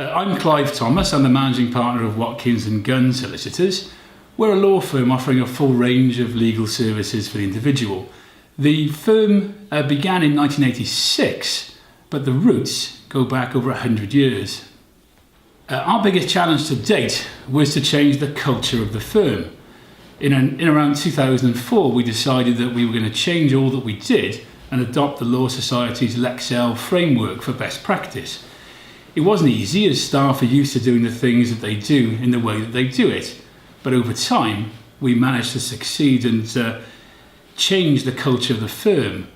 I'm Clive Thomas. I'm the managing partner of Watkins and Gunn Solicitors. We're a law firm offering a full range of legal services for the individual. The firm began in 1986, but the roots go back over 100 years. Our biggest challenge to date was to change the culture of the firm. In around 2004, we decided that we were going to change all that we did and adopt the Law Society's Lexel framework for best practice. It wasn't easy, as staff are used to doing the things that they do in the way that they do it. But over time, we managed to succeed and change the culture of the firm.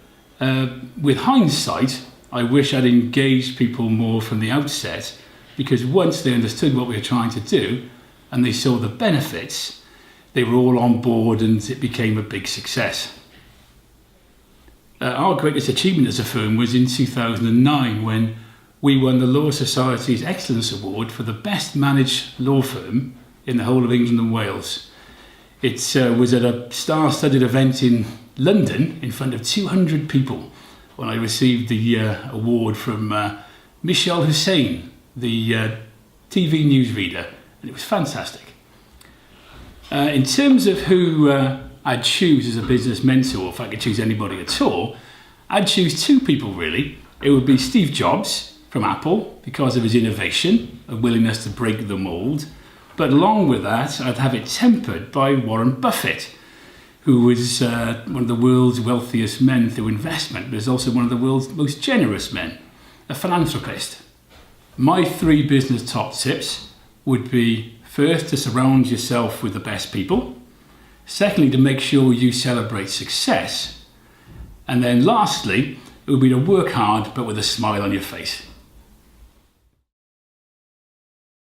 With hindsight, I wish I'd engaged people more from the outset, because once they understood what we were trying to do and they saw the benefits, they were all on board and it became a big success. Our greatest achievement as a firm was in 2009 when we won the Law Society's Excellence Award for the best managed law firm in the whole of England and Wales. It was at a star-studded event in London in front of 200 people when I received the award from Michelle Hussein, the TV newsreader, and it was fantastic. In terms of who I'd choose as a business mentor, if I could choose anybody at all, I'd choose two people really. It would be Steve Jobs from Apple, because of his innovation, a willingness to break the mold. But along with that, I'd have it tempered by Warren Buffett, who was one of the world's wealthiest men through investment, but is also one of the world's most generous men, a philanthropist. My three business top tips would be, first, to surround yourself with the best people. Secondly, to make sure you celebrate success. And then lastly, it would be to work hard, but with a smile on your face.